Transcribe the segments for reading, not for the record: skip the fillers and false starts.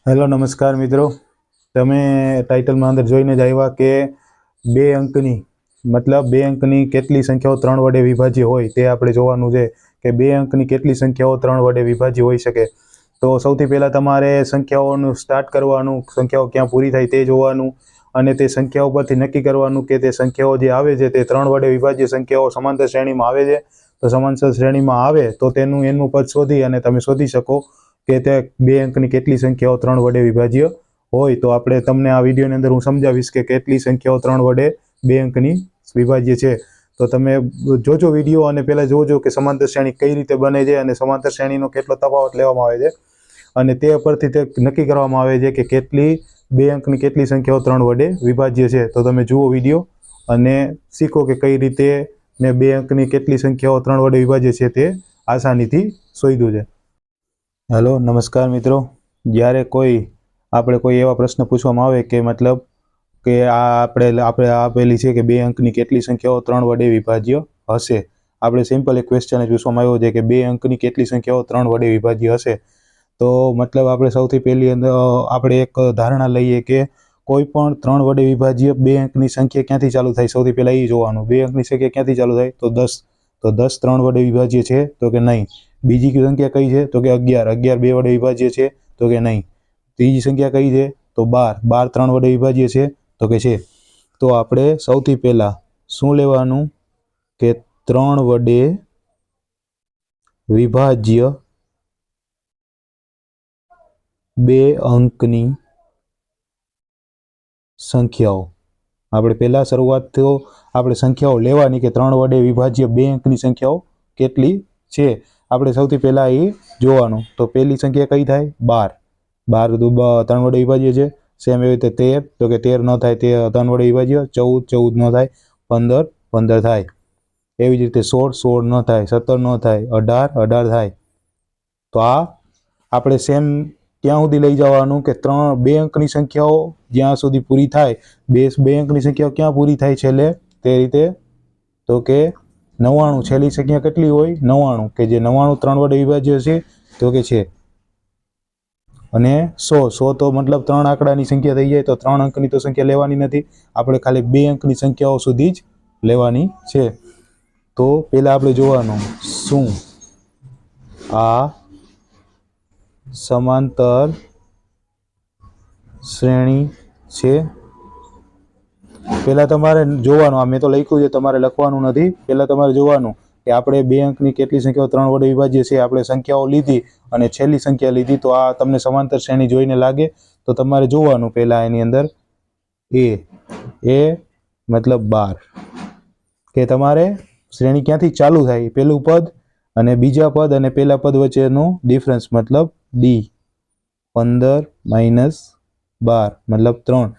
Hello નમસ્કાર મિત્રો, તમે ટાઇટલમાં અંદર જોઈને જ આવ્યા કે બે અંકની કેટલી સંખ્યાઓ 3 વડે વિભાજ્ય હોય તે આપણે જોવાનું છે કે બે અંકની કેટલી સંખ્યાઓ 3 વડે વિભાજ્ય હોઈ શકે. તો સૌથી પહેલાં તમારે સંખ્યાઓનું સ્ટાર્ટ કરવાનું, સંખ્યાઓ ક્યાં પૂરી થાય તે જોવાનું અને તે સંખ્યાઓ પરથી નક્કી કરવાનું કે તે સંખ્યાઓ જે આવે છે તે 3 વડે વિભાજ્ય સંખ્યાઓ સમાંતર શ્રેણીમાં આવે છે. તો સમાંતર શ્રેણીમાં આવે તો એનું પદ શોધી અને તમે શોધી શકો કે તે બે અંકની કેટલી સંખ્યાઓ 3 વડે વિભાજ્ય હોય. તો આપણે તમને આ વિડીયોની અંદર હું સમજાવીશ કે કેટલી સંખ્યાઓ 3 વડે બે અંકની વિભાજ્ય છે. તો તમે જોજો વિડીયો અને પહેલાં જોજો કે સમાંતર શ્રેણી કઈ રીતે બને છે અને સમાંતર શ્રેણીનો કેટલો તફાવત લેવામાં આવે છે અને તે પરથી તે નક્કી કરવામાં આવે છે કે કેટલી બે અંકની કેટલી સંખ્યાઓ 3 વડે વિભાજ્ય છે. તો તમે જુઓ વિડીયો અને શીખો કે કઈ રીતે મેં બે અંકની કેટલી સંખ્યાઓ 3 વડે વિભાજ્ય છે તે આસાનીથી શોધ્યું છે. હેલો નમસ્કાર મિત્રો, જ્યારે આપણે કોઈ એવા પ્રશ્ન પૂછવામાં આવે કે મતલબ કે આપણે આપેલી છે કે બે અંકની કેટલી સંખ્યાઓ 3 વડે વિભાજ્ય હશે. આપણે સિમ્પલ એક ક્વેશ્ચન જ પૂછવામાં આવ્યો છે કે બે અંકની કેટલી સંખ્યાઓ 3 વડે વિભાજ્ય હશે. તો મતલબ આપણે સૌથી પહેલી અંદર આપણે એક ધારણા લઈએ કે કોઈ પણ 3 વડે વિભાજ્ય બે અંકની સંખ્યા ક્યાંથી ચાલુ થાય. સૌથી પહેલાં એ જોવાનું, બે અંકની સંખ્યા ક્યાંથી ચાલુ થાય તો 10. તો 10 3 વડે વિભાજ્ય છે તો કે નહીં. બીજી સંખ્યા કઈ છે તો કે 11. 11 2 વડે વિભાજ્ય છે તો કે નહીં. ત્રીજી સંખ્યા કઈ છે તો 12. 12 3 વડે વિભાજ્ય છે તો કે છે. તો આપણે સૌથી પહેલા શું લેવાનું કે 3 વડે વિભાજ્ય બે અંકની સંખ્યાઓ. આપણે પહેલા શરૂઆત તો આપણે સંખ્યાઓ લેવાની કે 3 વડે વિભાજ્ય બે અંકની સંખ્યાઓ કેટલી છે. આપણે સૌથી પહેલા એ જોવાનું. તો પહેલી સંખ્યા કઈ થાય 12. 12 3 વડે વિભાજ્ય છે. સેમ એવી રીતે 13 તો કે 13 ન થાય, તે 3 વડે વિભાજ્ય. 14 14 ન થાય, 15 15 થાય. એવી જ રીતે 16 16 ન થાય, 17 ન થાય, 18 18 થાય. તો આ આપણે સેમ ત્યાં સુધી લઈ જવાનું કે બે અંકની સંખ્યાઓ જ્યાં સુધી પૂરી થાય. બે અંકની સંખ્યાઓ ક્યાં પૂરી થાય છેલ્લે તે રીતે તો કે 99. છેલ્લી સંખ્યા કેટલી હોય 99, કે જે 99 3 વડે વિભાજ્ય છે તો કે છે. અને 100 તો મતલબ 3 આંકડાની સંખ્યા થઈ જાય. તો 3 અંકની તો સંખ્યા લેવાની નથી, આપણે ખાલી બે અંકની સંખ્યાઓ સુધી જ લેવાની છે. તો પહેલા આપણે જોવાનું શું આ સમાંતર શ્રેણી છે. પહેલા તમારે જોવાનું, આ મેં તો લખ્યું છે, તમારે લખવાનું નથી. પહેલા તમારે જોવાનું કે આપણે બે અંકની કેટલી સંખ્યાઓ 3 વડે વિભાજ્ય છે. આપણે સંખ્યાઓ લીધી અને છેલ્લી સંખ્યા લીધી. તો આ તમને સમાંતર શ્રેણી જોઈને લાગે તો તમારે જોવાનું પહેલા એની અંદર એ મતલબ 12 કે તમારે શ્રેણી ક્યાંથી ચાલુ થાય, પહેલું પદ અને બીજા પદ અને પહેલા પદ વચ્ચેનું ડિફરન્સ મતલબ ડી. 15 - 12 મતલબ 3.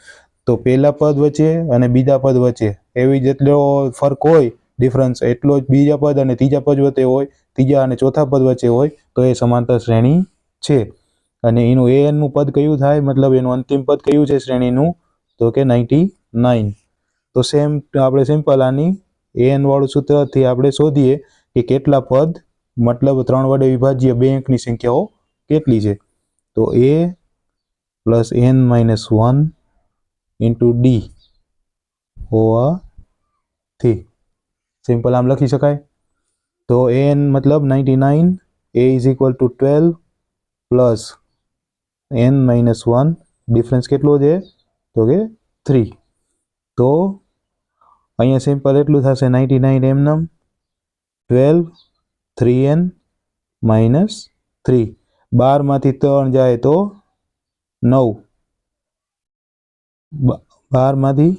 તો પહેલા પદ વચ્ચે અને બીજા પદ વચ્ચે એવી જેટલો ફરક હોય ડિફરન્સ, એટલો જ બીજા પદ અને ત્રીજા પદ વચ્ચે હોય, ત્રીજા અને ચોથા પદ વચ્ચે હોય તો એ સમાંતર શ્રેણી છે. અને એનું એનનું પદ કયું થાય, મતલબ એનું અંતિમ પદ કયું છે શ્રેણીનું તો કે 99. તો સેમ આપણે સિમ્પલ આની એન વાળું સૂત્રથી આપણે શોધીએ કે કેટલા પદ મતલબ 3 વડે વિભાજ્ય બે અંકની સંખ્યાઓ કેટલી છે. તો a + n - 1 * d હોવાથી સિમ્પલ આમ લખી શકાય. તો n મતલબ 99, a = 12 પ્લસ n - 1, ડિફરન્સ કેટલો છે તો કે 3. તો અહીંયા સિમ્પલ એટલું થશે 99 એમનેમ, 12 3n - 3. 12 માંથી 3 જાય તો 9. 12 માંથી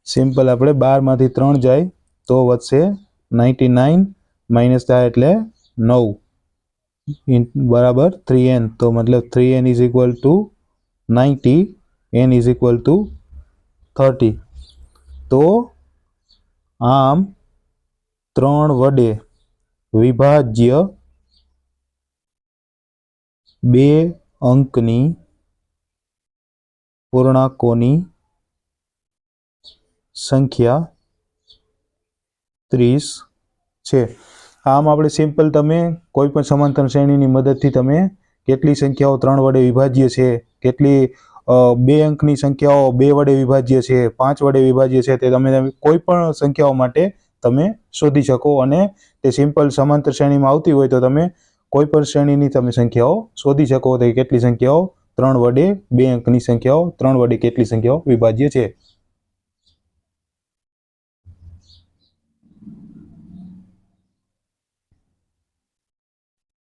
સિમ્પલ આપણે 12 માંથી 3 જાય તો વધશે 99 માઇનસ થાય એટલે 9 બરાબર 3n. તો મતલબ 3n = 90, n = 30. તો આમ 3 વડે વિભાજ્ય બે અંકની પૂર્ણાંકોની સંખ્યા 30 છે. આમ આપણે સિમ્પલ તમે કોઈ પણ સમાંતર શ્રેણીની મદદથી તમે કેટલી સંખ્યાઓ 3 વડે વિભાજ્ય છે, કેટલી 2 અંકની સંખ્યાઓ 2 વડે વિભાજ્ય છે, 5 વડે વિભાજ્ય છે, તે તમે કોઈ પણ સંખ્યાઓ માટે તમે શોધી શકો અને તે સિમ્પલ સમાંતર શ્રેણીમાં આવતી હોય તો તમે કોઈ પણ શ્રેણીની તમે સંખ્યાઓ શોધી શકો. તો કેટલી સંખ્યાઓ 3 વડે 2 અંકની સંખ્યાઓ 3 વડે કેટલી સંખ્યાઓ વિભાજ્ય છે.